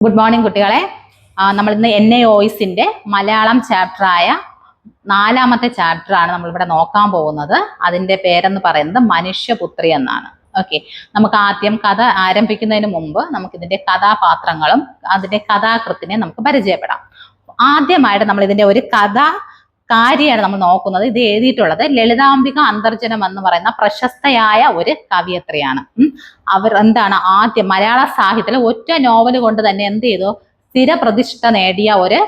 Good morning കുട്ടികളെ. നമ്മൾ ഇന്ന് NIOS മലയാളം ചാപ്റ്ററായ 4ാമത്തെ ചാപ്റ്ററാണ് നമ്മളിവിടെ നോക്കാൻ പോകുന്നത്. അതിൻ്റെ പേരെന്ന് പറയുന്നത് മനുഷ്യപുത്രി എന്നാണ്. ഓക്കെ, നമുക്ക് ആദ്യം കഥ ആരംഭിക്കുന്നതിന് മുമ്പ് നമുക്കിതിൻ്റെ കഥാപാത്രങ്ങളും അതിൻ്റെ കഥാകൃത്തിനെ നമുക്ക് പരിചയപ്പെടാം. ആദ്യമായിട്ട് നമ്മൾ ഇതിൻ്റെ ഒരു കാര്യമാണ് നമ്മൾ നോക്കുന്നത്. ഇത് എഴുതിയിട്ടുള്ളത് ലളിതാംബിക അന്തർജനം എന്ന് പറയുന്ന പ്രശസ്തയായ ഒരു കവിയത്രിയാണ്. അവർ എന്താണ് ആദ്യം മലയാള സാഹിത്യത്തിലെ ഒറ്റ നോവൽ കൊണ്ട് തന്നെ എന്ത് ചെയ്തു സ്ഥിരപ്രതിഷ്ഠ നേടിയ ഒരു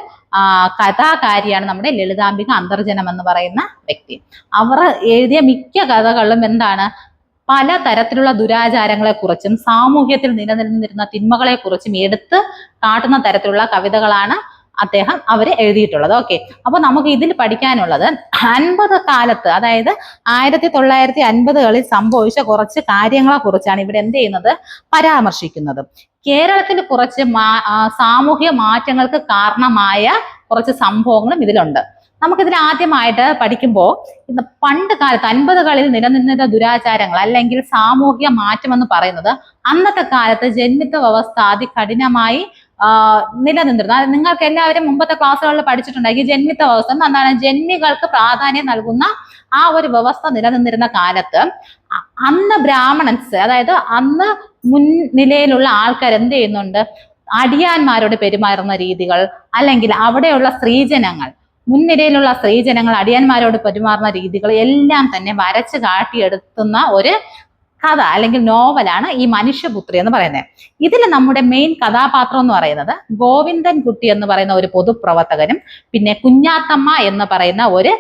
കഥാകാരിയാണ് നമ്മുടെ ലളിതാംബിക അന്തർജനം എന്ന് പറയുന്ന വ്യക്തി. അവർ എഴുതിയ മിക്ക കഥകളിലും എന്താണ് പല തരത്തിലുള്ള ദുരാചാരങ്ങളെ കുറിച്ചും സാമൂഹ്യത്തിൽ നിലനിന്നിരുന്ന തിന്മകളെ കുറിച്ചും എടുത്ത് കാട്ടുന്ന തരത്തിലുള്ള കവിതകളാണ് അവര് എഴുതിയിട്ടുള്ളത്. ഓക്കെ, അപ്പൊ നമുക്ക് ഇതിൽ പഠിക്കാനുള്ളത് 50 കാലത്ത്, അതായത് 1950കളിൽ സംഭവിച്ച കുറച്ച് കാര്യങ്ങളെ കുറിച്ചാണ് ഇവിടെ എന്ത് ചെയ്യുന്നത് പരാമർശിക്കുന്നത്. കേരളത്തിൽ കുറച്ച് സാമൂഹ്യ മാറ്റങ്ങൾക്ക് കാരണമായ കുറച്ച് സംഭവങ്ങളും ഇതിലുണ്ട്. നമുക്കിതിൽ ആദ്യമായിട്ട് പഠിക്കുമ്പോൾ പണ്ട് കാലത്ത് 50കളിൽ നിലനിന്നിരുന്ന ദുരാചാരങ്ങൾ അല്ലെങ്കിൽ സാമൂഹ്യ മാറ്റം എന്ന് പറയുന്നത് അന്നത്തെ കാലത്ത് ജന്മിത്വ വ്യവസ്ഥ അതികഠിനമായി നിലനിന്നിരുന്നു. നിങ്ങൾക്ക് എല്ലാവരും മുമ്പത്തെ ക്ലാസ്സുകളിൽ പഠിച്ചിട്ടുണ്ടായി. ജന്മിത്വ വ്യവസ്ഥ എന്താണ്? ജന്മികൾക്ക് പ്രാധാന്യം നൽകുന്ന ആ ഒരു വ്യവസ്ഥ നിലനിന്നിരുന്ന കാലത്ത് അന്ന് ബ്രാഹ്മണൻസ്, അതായത് അന്ന് മുൻനിലയിലുള്ള ആൾക്കാർ എന്ത് ചെയ്യുന്നുണ്ട്, അടിയാന്മാരോട് പെരുമാറുന്ന രീതികൾ അല്ലെങ്കിൽ അവിടെയുള്ള സ്ത്രീജനങ്ങൾ, മുൻനിരയിലുള്ള സ്ത്രീജനങ്ങൾ അടിയാന്മാരോട് പെരുമാറുന്ന രീതികൾ എല്ലാം തന്നെ വരച്ച് കാട്ടിയെടുക്കുന്ന ഒരു കഥ അല്ലെങ്കിൽ നോവലാണ് ഈ മനുഷ്യപുത്രി എന്ന് പറയുന്നത്. ഇതിൽ നമ്മുടെ മെയിൻ കഥാപാത്രം എന്ന് പറയുന്നത് ഗോവിന്ദൻ കുട്ടി എന്ന് പറയുന്ന ഒരു പൊതുപ്രവർത്തകനും പിന്നെ കുഞ്ഞാത്തമ്മ എന്ന് പറയുന്ന ഒരു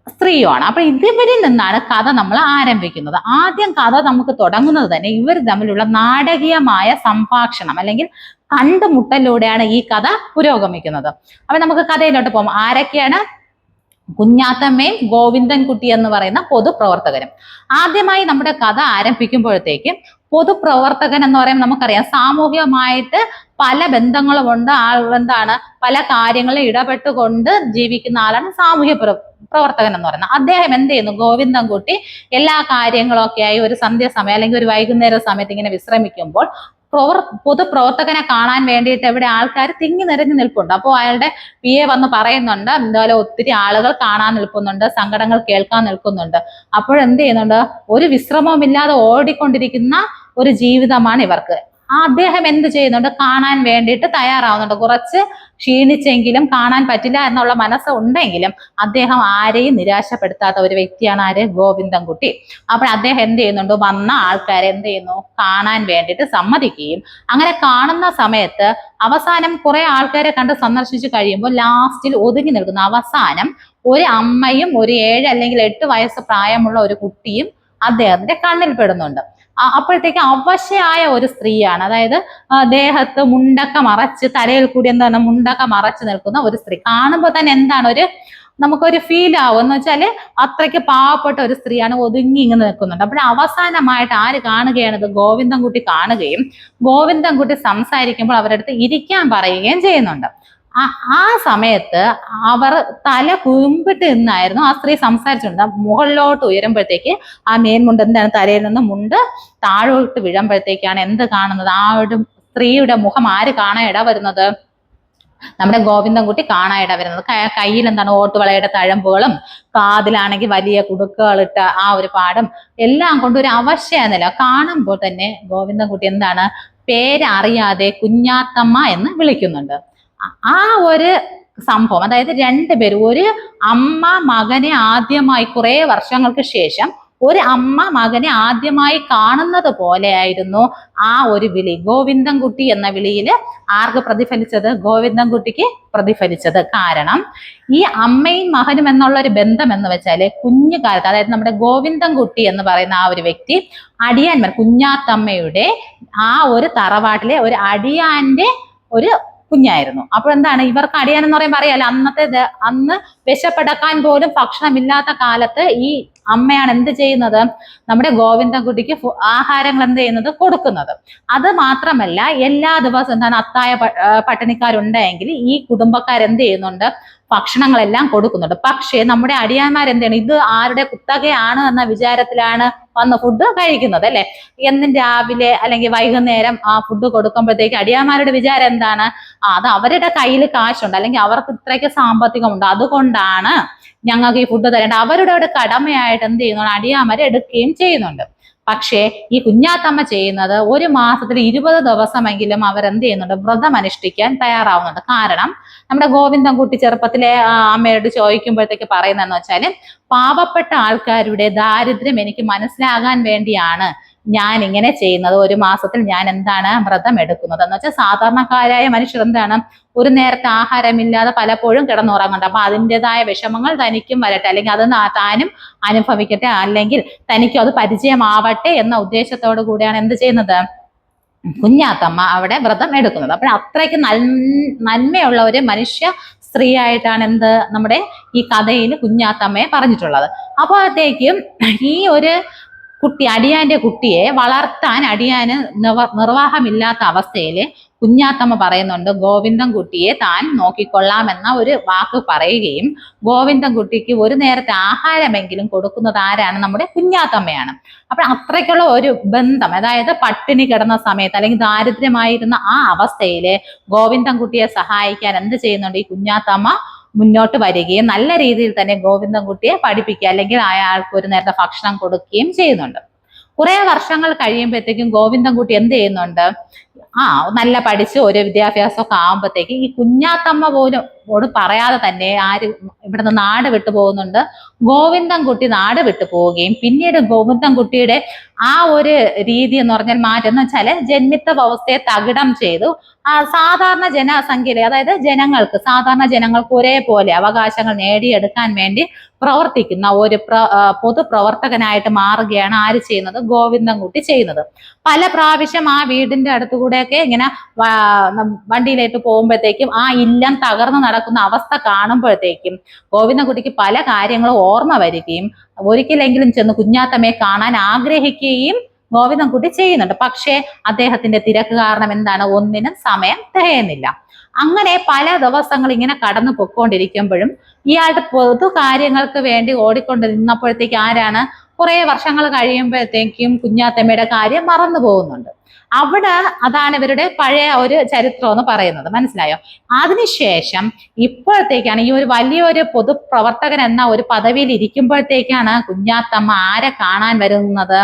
സ്ത്രീയുമാണ്. അപ്പൊ ഇവരിൽ നിന്നാണ് കഥ നമ്മൾ ആരംഭിക്കുന്നത്. ആദ്യം കഥ നമുക്ക് തുടങ്ങുന്നത് തന്നെ ഇവർ തമ്മിലുള്ള നാടകീയമായ സംഭാഷണം അല്ലെങ്കിൽ കണ്ടുമുട്ടലിലൂടെയാണ് ഈ കഥ പുരോഗമിക്കുന്നത്. അപ്പൊ നമുക്ക് കഥയിലോട്ട് പോകാം. ആരൊക്കെയാണ്? കുഞ്ഞാത്തമ്മയും ഗോവിന്ദൻ കുട്ടി എന്ന് പറയുന്ന പൊതുപ്രവർത്തകരും. ആദ്യമായി നമ്മുടെ കഥ ആരംഭിക്കുമ്പോഴത്തേക്കും പൊതുപ്രവർത്തകൻ എന്ന് പറയുമ്പോൾ നമുക്കറിയാം സാമൂഹികമായിട്ട് പല ബന്ധങ്ങളും ഉണ്ട്. എന്താണ് പല കാര്യങ്ങളിൽ ഇടപെട്ടുകൊണ്ട് ജീവിക്കുന്ന ആളാണ് സാമൂഹ്യ പ്രവർത്തകൻ എന്ന് പറയുന്നത്. അദ്ദേഹം എന്ത് ചെയ്യുന്നു, ഗോവിന്ദൻകുട്ടി എല്ലാ കാര്യങ്ങളൊക്കെയായി ഒരു സന്ധ്യാസമയം അല്ലെങ്കിൽ ഒരു വൈകുന്നേര സമയത്ത് ഇങ്ങനെ വിശ്രമിക്കുമ്പോൾ പൊതുപ്രവർത്തകനെ കാണാൻ വേണ്ടിയിട്ട് എവിടെ ആൾക്കാർ തിങ്ങി നിറഞ്ഞു നിൽപ്പുണ്ട്. അപ്പോൾ അയാളുടെ PA വന്ന് പറയുന്നുണ്ട്, എന്തായാലും ഒത്തിരി ആളുകൾ കാണാൻ നിൽക്കുന്നുണ്ട്, സങ്കടങ്ങൾ കേൾക്കാൻ നിൽക്കുന്നുണ്ട്. അപ്പോഴെന്ത് ചെയ്യുന്നുണ്ട്, ഒരു വിശ്രമവുമില്ലാതെ ഓടിക്കൊണ്ടിരിക്കുന്ന ഒരു ജീവിതമാണ് ഇവർക്ക്. അദ്ദേഹം എന്ത് ചെയ്യുന്നുണ്ട്, കാണാൻ വേണ്ടിയിട്ട് തയ്യാറാവുന്നുണ്ട്. കുറച്ച് ക്ഷീണിച്ചെങ്കിലും കാണാൻ പറ്റില്ല എന്നുള്ള മനസ്സ് ഉണ്ടെങ്കിലും അദ്ദേഹം ആരെയും നിരാശപ്പെടുത്താത്ത ഒരു വ്യക്തിയാണ് ആര്? ഗോവിന്ദൻകുട്ടി. അപ്പോൾ അദ്ദേഹം എന്ത് ചെയ്യുന്നുണ്ട്, വന്ന ആൾക്കാരെ എന്ത് ചെയ്യുന്നു, കാണാൻ വേണ്ടിയിട്ട് സമ്മതിക്കുകയും അങ്ങനെ കാണുന്ന സമയത്ത് അവസാനം കുറെ ആൾക്കാരെ കണ്ട് സന്ദർശിച്ചു കഴിയുമ്പോൾ ലാസ്റ്റിൽ ഒതുങ്ങി നിൽക്കുന്നു. അവസാനം ഒരു അമ്മയും ഒരു 7 അല്ലെങ്കിൽ 8 വയസ്സ് പ്രായമുള്ള ഒരു കുട്ടിയും അദ്ദേഹത്തിന്റെ കണ്ണിൽ പെടുന്നുണ്ട്. അപ്പോഴത്തേക്ക് അവശയായ ഒരു സ്ത്രീയാണ്, അതായത് ദേഹത്ത് മുണ്ടൊക്കെ മറച്ച്, തലയിൽ കൂടി എന്താണ് മുണ്ടൊക്കെ മറച്ച് നിൽക്കുന്ന ഒരു സ്ത്രീ. കാണുമ്പോൾ തന്നെ എന്താണ് നമുക്കൊരു ഫീൽ ആവും എന്ന് വെച്ചാല് അത്രയ്ക്ക് പാവപ്പെട്ട ഒരു സ്ത്രീയാണ്, ഒതുങ്ങി ഇങ്ങനെ നിൽക്കുന്നുണ്ട്. അപ്പോൾ അവസാനമായിട്ട് ആര് കാണുകയാണ്? ഇത് ഗോവിന്ദൻകുട്ടി കാണുകയും ഗോവിന്ദൻകുട്ടി സംസാരിക്കുമ്പോൾ അവരുടെ അടുത്ത് ഇരിക്കാൻ പറയുകയും ചെയ്യുന്നുണ്ട്. ആ സമയത്ത് അവർ തല കുമ്പിട്ട് നിന്നായിരുന്നു ആ സ്ത്രീ സംസാരിച്ചുകൊണ്ട്. മുകളിലോട്ട് ഉയരുമ്പോഴത്തേക്ക് ആ മേൽമുണ്ട് എന്താണ്, തലയിൽ നിന്ന് മുണ്ട് താഴോട്ട് വീഴുമ്പോഴത്തേക്കാണ് എന്ത് കാണുന്നത്, ആ ഒരു സ്ത്രീയുടെ മുഖം ആര് കാണാൻ ഇട വരുന്നത്? നമ്മുടെ ഗോവിന്ദൻകുട്ടി കാണാൻ ഇട വരുന്നത്. കയ്യിൽ എന്താണ് ഓട്ടുവളയുടെ തഴമ്പുകളും കാതിലാണെങ്കിൽ വലിയ കുടുക്കുകളിട്ട ആ ഒരു പാടും എല്ലാം കൊണ്ട് ഒരു അവശയായിരുന്നില്ല. കാണുമ്പോൾ തന്നെ ഗോവിന്ദൻകുട്ടി എന്താണ് പേരറിയാതെ കുഞ്ഞാത്തമ്മ എന്ന് വിളിക്കുന്നുണ്ട്. ആ ഒരു സംഭവം, അതായത് 2 പേര്, ഒരു അമ്മ മകനെ ആദ്യമായി കുറെ വർഷങ്ങൾക്ക് ശേഷം ഒരു അമ്മ മകനെ ആദ്യമായി കാണുന്നത് പോലെയായിരുന്നു ആ ഒരു വിളി. ഗോവിന്ദൻകുട്ടി എന്ന വിളിയിൽ ആർക്ക് പ്രതിഫലിച്ചത്? ഗോവിന്ദൻകുട്ടിക്ക് പ്രതിഫലിച്ചത്. കാരണം ഈ അമ്മയും മകനും എന്നുള്ള ഒരു ബന്ധം എന്ന് വെച്ചാല് കുഞ്ഞു കാലത്ത്, അതായത് നമ്മുടെ ഗോവിന്ദൻകുട്ടി എന്ന് പറയുന്ന ആ ഒരു വ്യക്തി അടിയാന്മാർ, കുഞ്ഞാത്തമ്മയുടെ ആ ഒരു തറവാട്ടിലെ ഒരു അടിയാന്റെ ഒരു കുഞ്ഞായിരുന്നു. അപ്പോൾ എന്താണ്, ഇവർക്ക് അടിയാൻ എന്ന് പറയുമ്പോൾ അറിയാലോ, അന്ന് വിശപ്പടക്കാൻ പോലും ഭക്ഷണമില്ലാത്ത കാലത്ത് ഈ അമ്മയാണ് എന്ത് ചെയ്യുന്നത്, നമ്മുടെ ഗോവിന്ദൻകുട്ടിക്ക് ആഹാരങ്ങൾ എന്ത് ചെയ്യുന്നത്, കൊടുക്കുന്നത്. അത് മാത്രമല്ല എല്ലാ ദിവസവും എന്താണ് അത്തായ പട്ടിണിക്കാരുണ്ടെങ്കിൽ ഈ കുടുംബക്കാരെന്ത് ചെയ്യുന്നുണ്ട്, ഭക്ഷണങ്ങളെല്ലാം കൊടുക്കുന്നുണ്ട്. പക്ഷേ നമ്മുടെ അടിയാന്മാർ എന്താണ്, ഇത് ആരുടെ കുത്തകയാണ് എന്ന വിചാരത്തിലാണ് വന്ന് ഫുഡ് കഴിക്കുന്നത് അല്ലെ. എന്നും രാവിലെ അല്ലെങ്കിൽ വൈകുന്നേരം ആ ഫുഡ് കൊടുക്കുമ്പോഴത്തേക്ക് അടിയാന്മാരുടെ വിചാരം എന്താണ്, അത് അവരുടെ കയ്യിൽ കാശുണ്ട് അല്ലെങ്കിൽ അവർക്ക് ഇത്രയ്ക്ക് സാമ്പത്തികമുണ്ട്, അതുകൊണ്ടാണ് ഞങ്ങൾക്ക് ഈ ഫുഡ് തരേണ്ട, അവരുടെ ഒരു കടമയായിട്ട് എന്ത് ചെയ്യുന്നു, അടിയാന്മാരെ എടുക്കുകയും ചെയ്യുന്നുണ്ട്. പക്ഷേ ഈ കുഞ്ഞാത്തമ്മ ചെയ്യുന്നത് ഒരു മാസത്തിൽ 20 ദിവസമെങ്കിലും അവരെന്ത് ചെയ്യുന്നുണ്ട്, വ്രതം അനുഷ്ഠിക്കാൻ തയ്യാറാവുന്നുണ്ട്. കാരണം നമ്മുടെ ഗോവിന്ദൻകുട്ടി ചെറുപ്പത്തിലെ അമ്മയോട് ചോദിക്കുമ്പോഴത്തേക്ക് പറയുന്നതെന്ന് വെച്ചാല്, പാവപ്പെട്ട ആൾക്കാരുടെ ദാരിദ്ര്യം എനിക്ക് മനസ്സിലാകാൻ വേണ്ടിയാണ് ഞാൻ ഇങ്ങനെ ചെയ്യുന്നത്. ഒരു മാസത്തിൽ ഞാൻ എന്താണ് വ്രതം എടുക്കുന്നത് എന്ന് വെച്ചാൽ, സാധാരണക്കാരായ മനുഷ്യർ എന്താണ് ഒരു നേരത്തെ ആഹാരമില്ലാതെ പലപ്പോഴും കിടന്നുറങ്ങുന്നുണ്ട്. അപ്പൊ അതിൻ്റെതായ വിഷമങ്ങൾ തനിക്കും വരട്ടെ, അല്ലെങ്കിൽ അത് താനും അനുഭവിക്കട്ടെ, അല്ലെങ്കിൽ തനിക്കും അത് പരിചയമാവട്ടെ എന്ന ഉദ്ദേശത്തോടു കൂടിയാണ് എന്ത് ചെയ്യുന്നത്, കുഞ്ഞാത്തമ്മ അവിടെ വ്രതം എടുക്കുന്നത്. അപ്പോൾ അത്രയ്ക്ക് നന്മയുള്ള ഒരു മനുഷ്യ സ്ത്രീ ആയിട്ടാണ് എന്ത് നമ്മുടെ ഈ കഥയിൽ കുഞ്ഞാത്തമ്മയെ പറഞ്ഞിട്ടുള്ളത്. അപ്പോഴത്തേക്കും ഈ ഒരു കുട്ടി, അടിയാന്റെ കുട്ടിയെ വളർത്താൻ അടിയാന് നിർവാഹമില്ലാത്ത അവസ്ഥയിൽ കുഞ്ഞാത്തമ്മ പറയുന്നുണ്ട്, ഗോവിന്ദൻകുട്ടിയെ താൻ നോക്കിക്കൊള്ളാമെന്ന ഒരു വാക്ക് പറയുകയും ഗോവിന്ദൻകുട്ടിക്ക് ഒരു നേരത്തെ ആഹാരമെങ്കിലും കൊടുക്കുന്നത് ആരാണ്, നമ്മുടെ കുഞ്ഞാത്തമ്മയാണ്. അപ്പൊ അത്രയ്ക്കുള്ള ഒരു ബന്ധം, അതായത് പട്ടിണി കിടന്ന സമയത്ത് അല്ലെങ്കിൽ ദാരിദ്ര്യമായിരുന്ന ആ അവസ്ഥയില് ഗോവിന്ദൻകുട്ടിയെ സഹായിക്കാൻ എന്ത് ചെയ്യുന്നുണ്ട്, ഈ കുഞ്ഞാത്തമ്മ മുന്നോട്ട് വരികയും നല്ല രീതിയിൽ തന്നെ ഗോവിന്ദൻകുട്ടിയെ പഠിപ്പിക്കുക അല്ലെങ്കിൽ അയാൾക്ക് ഒരു നേരത്തെ ഭക്ഷണം കൊടുക്കുകയും ചെയ്യുന്നുണ്ട്. കുറെ വർഷങ്ങൾ കഴിയുമ്പോഴത്തേക്കും ഗോവിന്ദൻകുട്ടി എന്ത് ചെയ്യുന്നുണ്ട്, നല്ല പഠിച്ച് ഒരു വിദ്യാഭ്യാസമൊക്കെ ആകുമ്പോഴത്തേക്ക് ഈ കുഞ്ഞാത്തമ്മ പോലും പറയാതെ തന്നെ ഇവിടുന്ന് നാട് വിട്ടു പോകുന്നുണ്ട്. ഗോവിന്ദൻകുട്ടി നാട് വിട്ടു പോവുകയും പിന്നീട് ഗോവിന്ദൻകുട്ടിയുടെ ആ ഒരു രീതി എന്ന് പറഞ്ഞാൽ മാറ്റം എന്ന് വെച്ചാല് ജന്മിത്ത വ്യവസ്ഥയെ തകിടം ചെയ്തു സാധാരണ ജനസംഖ്യയിലെ, അതായത് സാധാരണ ജനങ്ങൾക്ക് ഒരേപോലെ അവകാശങ്ങൾ നേടിയെടുക്കാൻ വേണ്ടി പ്രവർത്തിക്കുന്ന ഒരു പൊതുപ്രവർത്തകനായിട്ട് മാറുകയാണ് ആര് ചെയ്യുന്നത്, ഗോവിന്ദൻകുട്ടി ചെയ്യുന്നത്. പല പ്രാവശ്യം ആ വീടിന്റെ അടുത്തുകൂടെയൊക്കെ ഇങ്ങനെ വണ്ടിയിലേക്ക് പോകുമ്പോഴത്തേക്കും ആ ഇല്ലം തകർന്നു നടക്കുന്ന അവസ്ഥ കാണുമ്പോഴത്തേക്കും ഗോവിന്ദൻകുട്ടിക്ക് പല കാര്യങ്ങളും ഓർമ്മ വരികയും ഒരിക്കലെങ്കിലും ചെന്ന് കുഞ്ഞാത്തമ്മയെ കാണാൻ ആഗ്രഹിക്കുകയും ഗോവിന്ദൻകുട്ടി ചെയ്യുന്നുണ്ട്. പക്ഷേ അദ്ദേഹത്തിന്റെ തിരക്ക് കാരണം എന്താണ്, ഒന്നിനും സമയം തികയുന്നില്ല. അങ്ങനെ പല ദിവസങ്ങൾ ഇങ്ങനെ കടന്നു പൊയ്ക്കൊണ്ടിരിക്കുമ്പോഴും ഇയാളുടെ പൊതു കാര്യങ്ങൾക്ക് വേണ്ടി ഓടിക്കൊണ്ട് നിന്നപ്പോഴത്തേക്ക് ആരാണ്, കുറെ വർഷങ്ങൾ കഴിയുമ്പോഴത്തേക്കും കുഞ്ഞാത്തമ്മയുടെ കാര്യം മറന്നു പോകുന്നുണ്ട്. അവിടെ അതാണ് ഇവരുടെ പഴയ ഒരു ചരിത്രം എന്ന് പറയുന്നത്, മനസ്സിലായോ? അതിനുശേഷം ഇപ്പോഴത്തേക്കാണ് ഈ ഒരു വലിയൊരു പൊതുപ്രവർത്തകൻ എന്ന ഒരു പദവിയിൽ ഇരിക്കുമ്പോഴത്തേക്കാണ് കുഞ്ഞാത്തമ്മ ആരെ കാണാൻ വരുന്നത്,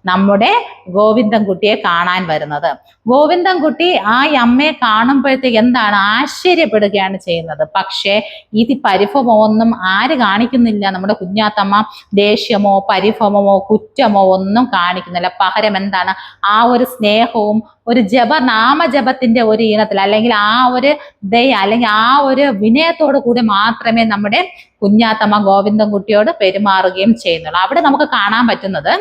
നമ്മുടെ ഗോവിന്ദൻകുട്ടിയെ കാണാൻ വരുന്നത്. ഗോവിന്ദൻകുട്ടി ആ അമ്മയെ കാണുമ്പോഴത്തേക്ക് എന്താണ്, ആശ്ചര്യപ്പെടുകയാണ് ചെയ്യുന്നത്. പക്ഷേ ഇത് പരിഭവമോ ഒന്നും ആര് കാണിക്കുന്നില്ല, നമ്മുടെ കുഞ്ഞാത്തമ്മ ദേഷ്യമോ പരിഭവമോ കുറ്റമോ ഒന്നും കാണിക്കുന്നില്ല. പകരം എന്താണ്, ആ ഒരു സ്നേഹവും ഒരു നാമജപത്തിന്റെ ഒരു ഈണത്തിൽ അല്ലെങ്കിൽ ആ ഒരു ദയ അല്ലെങ്കിൽ ആ ഒരു വിനയത്തോടു കൂടി മാത്രമേ നമ്മുടെ കുഞ്ഞാത്തമ്മ ഗോവിന്ദൻകുട്ടിയോട് പെരുമാറുകയും ചെയ്യുന്നുള്ളൂ. അവിടെ നമുക്ക് കാണാൻ പറ്റുന്നത്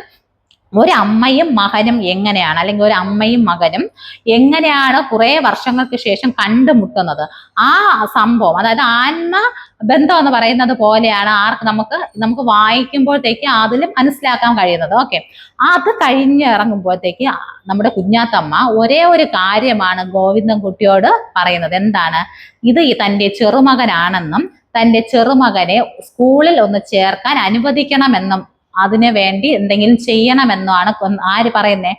ഒരമ്മയും മകനും എങ്ങനെയാണ്, അല്ലെങ്കിൽ ഒരു അമ്മയും മകനും എങ്ങനെയാണ് കുറെ വർഷങ്ങൾക്ക് ശേഷം കണ്ടുമുട്ടുന്നത്. ആ സംഭവം, അതായത് ആത്മ ബന്ധം എന്ന് പറയുന്നത് പോലെയാണ് നമുക്ക് വായിക്കുമ്പോഴത്തേക്ക് അതിലും മനസ്സിലാക്കാൻ കഴിയുന്നത്. ഓക്കെ, അത് കഴിഞ്ഞിറങ്ങുമ്പോഴത്തേക്ക് നമ്മുടെ കുഞ്ഞാത്തമ്മ ഒരേ ഒരു കാര്യമാണ് ഗോവിന്ദൻകുട്ടിയോട് പറയുന്നത്. എന്താണ്, ഇത് തൻ്റെ ചെറുമകനാണെന്നും തൻ്റെ ചെറുമകനെ സ്കൂളിൽ ഒന്ന് ചേർക്കാൻ അനുവദിക്കണമെന്നും അതിനു വേണ്ടി എന്തെങ്കിലും ചെയ്യണമെന്നാണ് ആര് പറയുന്നേ,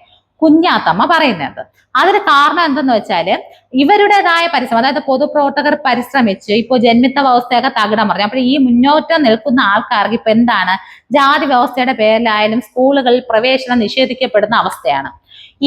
കുഞ്ഞാത്തമ്മ പറയുന്നത്. അതിന് കാരണം എന്തെന്ന് വെച്ചാല് ഇവരുടേതായ പരിശ്രമം, അതായത് പൊതുപ്രവർത്തകർ പരിശ്രമിച്ച് ഇപ്പൊ ജന്മിത്ത വ്യവസ്ഥയൊക്കെ തകിടം പറഞ്ഞു. അപ്പോൾ ഈ മുന്നോട്ട് നിൽക്കുന്ന ആൾക്കാർക്ക് ഇപ്പൊ എന്താണ്, ജാതി വ്യവസ്ഥയുടെ പേരിലായാലും സ്കൂളുകളിൽ പ്രവേശനം നിഷേധിക്കപ്പെടുന്ന അവസ്ഥയാണ്.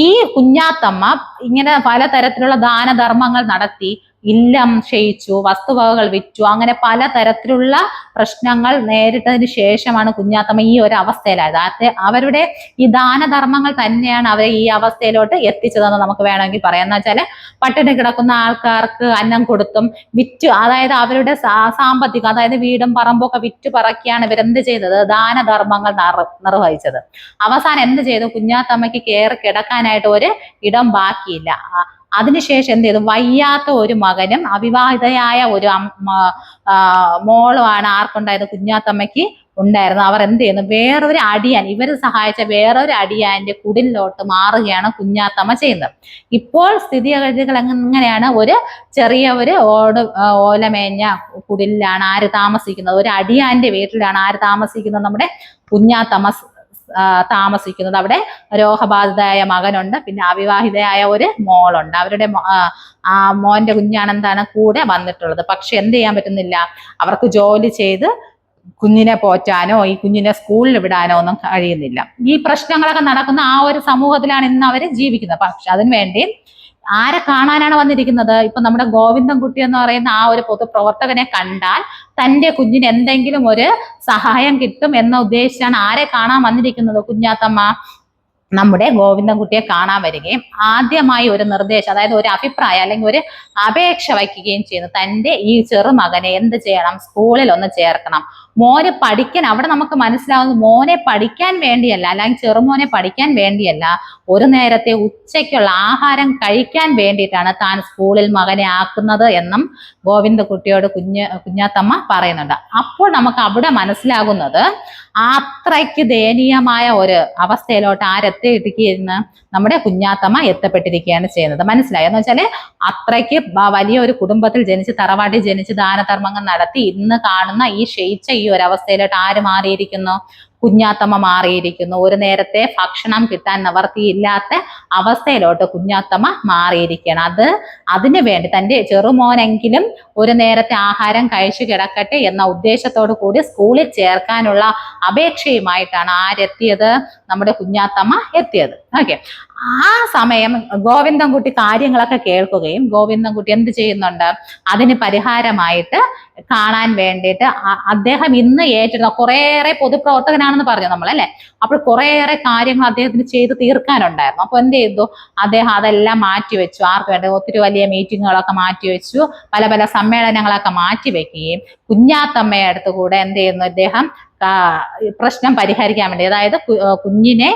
ഈ കുഞ്ഞാത്തമ്മ ഇങ്ങനെ പലതരത്തിലുള്ള ദാനധർമ്മങ്ങൾ നടത്തി ഇല്ലം ക്ഷയിച്ചു, വസ്തുവകകൾ വിറ്റു, അങ്ങനെ പലതരത്തിലുള്ള പ്രശ്നങ്ങൾ നേരിട്ടതിന് ശേഷമാണ് കുഞ്ഞാത്തമ്മ ഈ ഒരു അവസ്ഥയിലായത്. അവരുടെ ഈ ദാനധർമ്മങ്ങൾ തന്നെയാണ് അവരെ ഈ അവസ്ഥയിലോട്ട് എത്തിച്ചതെന്ന് നമുക്ക് വേണമെങ്കിൽ പറയാം. എന്ന് വെച്ചാല് പട്ടിണി കിടക്കുന്ന ആൾക്കാർക്ക് അന്നം കൊടുത്തും വിറ്റ്, അതായത് അവരുടെ സാമ്പത്തികം, അതായത് വീടും പറമ്പും ഒക്കെ വിറ്റ് പറക്കിയാണ് ഇവരെന്ത് ചെയ്തത്, ദാനധർമ്മങ്ങൾ നിർവഹിച്ചത്. അവസാനം എന്ത് ചെയ്തു, കുഞ്ഞാത്തമ്മയ്ക്ക് കയറി കിടക്കാനായിട്ട് ഒരു ഇടം ബാക്കിയില്ല. അതിനുശേഷം എന്ത് ചെയ്തു, വയ്യാത്ത ഒരു മകനും അവിവാഹിതയായ ഒരു മോളുമാണ് ആർക്കുണ്ടായത്, കുഞ്ഞാത്തമ്മയ്ക്ക് ഉണ്ടായിരുന്നു. അവർ എന്ത് ചെയ്യുന്നു, വേറൊരു അടിയാൻ, ഇവർ സഹായിച്ച വേറൊരു അടിയാന്റെ കുടിലോട്ട് മാറുകയാണ് കുഞ്ഞാത്തമ്മ ചെയ്യുന്നത്. ഇപ്പോൾ സ്ഥിതിഗതികൾ എങ്ങനെയാണ്, ഒരു ചെറിയ ഒരു ഓലമേഞ്ഞ കുടിലാണ് ആര് താമസിക്കുന്നത്, ഒരു അടിയാന്റെ വീട്ടിലാണ് ആര് താമസിക്കുന്നത്, നമ്മുടെ കുഞ്ഞാത്തമ്മ താമസിക്കുന്നത്. അവിടെ രോഗബാധിതയായ മകനുണ്ട്, പിന്നെ അവിവാഹിതയായ ഒരു മോളുണ്ട്. അവരുടെ ആ മോന്റെ കുഞ്ഞാണ് എന്താണ് കൂടെ വന്നിട്ടുള്ളത്. പക്ഷെ എന്ത് ചെയ്യാൻ പറ്റുന്നില്ല, അവർക്ക് ജോലി ചെയ്ത് കുഞ്ഞിനെ പോറ്റാനോ ഈ കുഞ്ഞിനെ സ്കൂളിൽ വിടാനോ ഒന്നും കഴിയുന്നില്ല. ഈ പ്രശ്നങ്ങളൊക്കെ നടക്കുന്ന ആ ഒരു സമൂഹത്തിലാണ് ഇന്ന് അവർ ജീവിക്കുന്നത്. പക്ഷെ അതിനുവേണ്ടി ആരെ കാണാനാണ് വന്നിരിക്കുന്നത്, ഇപ്പൊ നമ്മുടെ ഗോവിന്ദൻകുട്ടി എന്ന് പറയുന്ന ആ ഒരു പൊതുപ്രവർത്തകനെ കണ്ടാൽ തന്റെ കുഞ്ഞിന് എന്തെങ്കിലും ഒരു സഹായം കിട്ടും എന്ന ഉദ്ദേശിച്ചാണ് ആരെ കാണാൻ വന്നിരിക്കുന്നത്, കുഞ്ഞാത്തമ്മ നമ്മുടെ ഗോവിന്ദൻകുട്ടിയെ കാണാൻ വരികയും ആദ്യമായി ഒരു നിർദ്ദേശം, അതായത് ഒരു അഭിപ്രായം അല്ലെങ്കിൽ ഒരു അപേക്ഷ വയ്ക്കുകയും ചെയ്യുന്നു. തൻ്റെ ഈ ചെറുമകനെ എന്ത് ചെയ്യണം, സ്കൂളിൽ ഒന്ന് ചേർക്കണം. മോനെ പഠിക്കാൻ, അവിടെ നമുക്ക് മനസ്സിലാവുന്നത് മോനെ പഠിക്കാൻ വേണ്ടിയല്ല, അല്ലെങ്കിൽ ചെറുമോനെ പഠിക്കാൻ വേണ്ടിയല്ല, ഒരു നേരത്തെ ഉച്ചയ്ക്കുള്ള ആഹാരം കഴിക്കാൻ വേണ്ടിയിട്ടാണ് താൻ സ്കൂളിൽ മകനെ ആക്കുന്നത് എന്നും ഗോവിന്ദൻകുട്ടിയോട് കുഞ്ഞാത്തമ്മ പറയുന്നുണ്ട്. അപ്പോൾ നമുക്ക് അവിടെ മനസ്സിലാകുന്നത് അത്രയ്ക്ക് ദയനീയമായ ഒരു അവസ്ഥയിലോട്ട് ആരെത്തിയിരിക്കുന്നു, നമ്മുടെ കുഞ്ഞാത്തമ്മ എത്തപ്പെട്ടിരിക്കുകയാണ് ചെയ്യുന്നത്. മനസ്സിലായോ എന്ന് വെച്ചാല് അത്രയ്ക്ക് വലിയ ഒരു കുടുംബത്തിൽ ജനിച്ച്, തറവാട്ടിൽ ജനിച്ച് ദാനധർമ്മങ്ങൾ നടത്തി ഇന്ന് കാണുന്ന ഈ ക്ഷയിച്ച ഈ ഒരു അവസ്ഥയിലോട്ട് ആര് മാറിയിരിക്കുന്നു, കുഞ്ഞാത്തമ്മ മാറിയിരിക്കുന്നു. ഒരു നേരത്തെ ഭക്ഷണം കിട്ടാൻ നിവർത്തിയില്ലാത്ത അവസ്ഥയിലോട്ട് കുഞ്ഞാത്തമ്മ മാറിയിരിക്കുകയാണ്. അതിനു വേണ്ടി തൻ്റെ ചെറുമോനെങ്കിലും ഒരു നേരത്തെ ആഹാരം കഴിച്ചു കിടക്കട്ടെ എന്ന ഉദ്ദേശത്തോടു കൂടി സ്കൂളിൽ ചേർക്കാനുള്ള അപേക്ഷയുമായിട്ടാണ് ആരെത്തിയത്, നമ്മുടെ കുഞ്ഞാത്തമ്മ എത്തിയത്. ഓക്കെ, ആ സമയം ഗോവിന്ദൻകുട്ടി കാര്യങ്ങളൊക്കെ കേൾക്കുകയും ഗോവിന്ദൻകുട്ടി എന്ത് ചെയ്യുന്നുണ്ട്, അതിന് പരിഹാരമായിട്ട് കാണാൻ വേണ്ടിയിട്ട് അദ്ദേഹം ഇന്ന് ഏറ്റെടുത്ത കുറേയേറെ പൊതുപ്രവർത്തകനാണെന്ന് പറഞ്ഞു നമ്മൾ അല്ലെ. അപ്പോൾ കുറേയേറെ കാര്യങ്ങൾ അദ്ദേഹത്തിന് ചെയ്ത് തീർക്കാനുണ്ടായിരുന്നു. അപ്പൊ എന്ത് ചെയ്തു, അദ്ദേഹം അതെല്ലാം മാറ്റിവെച്ചു. ആർക്ക് വേണ്ടി ഒത്തിരി വലിയ മീറ്റിങ്ങുകളൊക്കെ മാറ്റിവെച്ചു, പല പല സമ്മേളനങ്ങളൊക്കെ മാറ്റിവെക്കുകയും കുഞ്ഞാത്തമ്മയുടെ അടുത്ത് കൂടെ എന്ത് ചെയ്യുന്നു, ഇദ്ദേഹം പ്രശ്നം പരിഹരിക്കാൻ വേണ്ടി, അതായത് കുഞ്ഞിനെ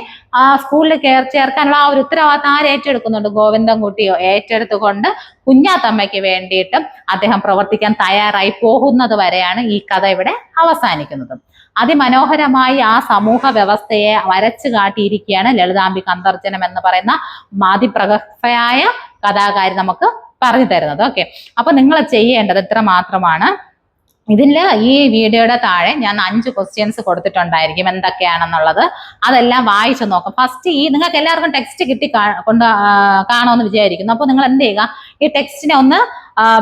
സ്കൂളിൽ ചേർക്കാനുള്ള ആ ഒരു ഉത്തരവാദിത്തം ആര് ഏറ്റെടുക്കുന്നുണ്ട്, ഗോവിന്ദൻകുട്ടിയോ ഏറ്റെടുത്തുകൊണ്ട് കുഞ്ഞാത്തമ്മയ്ക്ക് വേണ്ടിയിട്ടും അദ്ദേഹം പ്രവർത്തിക്കാൻ തയ്യാറായി പോകുന്നത് വരെയാണ് ഈ കഥ ഇവിടെ അവസാനിക്കുന്നത്. അതിമനോഹരമായി ആ സമൂഹ വ്യവസ്ഥയെ വരച്ചു കാട്ടിയിരിക്കുകയാണ് ലളിതാംബിക അന്തർജനം എന്ന് പറയുന്ന അതിപ്രഗത്ഭയായ കഥാകാരി നമുക്ക് പറഞ്ഞു തരുന്നത്. ഓക്കെ, അപ്പൊ നിങ്ങൾ ചെയ്യേണ്ടത് ഇത്ര മാത്രമാണ്. ഇതില് ഈ വീഡിയോയുടെ താഴെ ഞാൻ 5 ക്വസ്റ്റ്യൻസ് കൊടുത്തിട്ടുണ്ടായിരിക്കും എന്തൊക്കെയാണെന്നുള്ളത്. അതെല്ലാം വായിച്ചു നോക്കാം. ഫസ്റ്റ് നിങ്ങൾക്ക് എല്ലാവർക്കും ടെക്സ്റ്റ് കിട്ടി കാണുമെന്ന് വിചാരിക്കുന്നു. അപ്പോൾ നിങ്ങൾ എന്ത് ചെയ്യുക, ഈ ടെക്സ്റ്റിനെ ഒന്ന്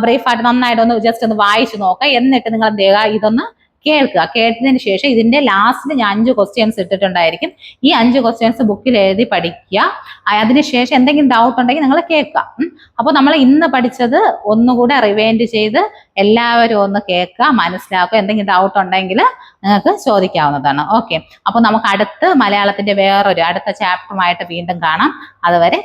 ബ്രീഫായിട്ട് നന്നായിട്ട് ഒന്ന് ജസ്റ്റ് ഒന്ന് വായിച്ചു നോക്കുക. എന്നിട്ട് നിങ്ങൾ എന്ത് ചെയ്യുക, ഇതൊന്ന് കേൾക്കുക. കേട്ടതിന് ശേഷം ഇതിന്റെ ലാസ്റ്റിൽ ഞാൻ 5 ക്വസ്റ്റ്യൻസ് ഇട്ടിട്ടുണ്ടായിരിക്കും. ഈ 5 ക്വസ്റ്റ്യൻസ് ബുക്കിൽ എഴുതി പഠിക്കുക. അതിനുശേഷം എന്തെങ്കിലും ഡൗട്ട് ഉണ്ടെങ്കിൽ നിങ്ങൾ കേൾക്കുക. അപ്പോൾ നമ്മൾ ഇന്ന് പഠിച്ചത് ഒന്നുകൂടെ റിവൈൻഡ് ചെയ്ത് എല്ലാവരും ഒന്ന് കേൾക്കുക, മനസ്സിലാക്കുക. എന്തെങ്കിലും ഡൗട്ട് ഉണ്ടെങ്കിൽ നിങ്ങൾക്ക് ചോദിക്കാവുന്നതാണ്. ഓക്കെ, അപ്പോൾ നമുക്ക് മലയാളത്തിന്റെ വേറൊരു അടുത്ത ചാപ്റ്ററുമായിട്ട് വീണ്ടും കാണാം. അതുവരെ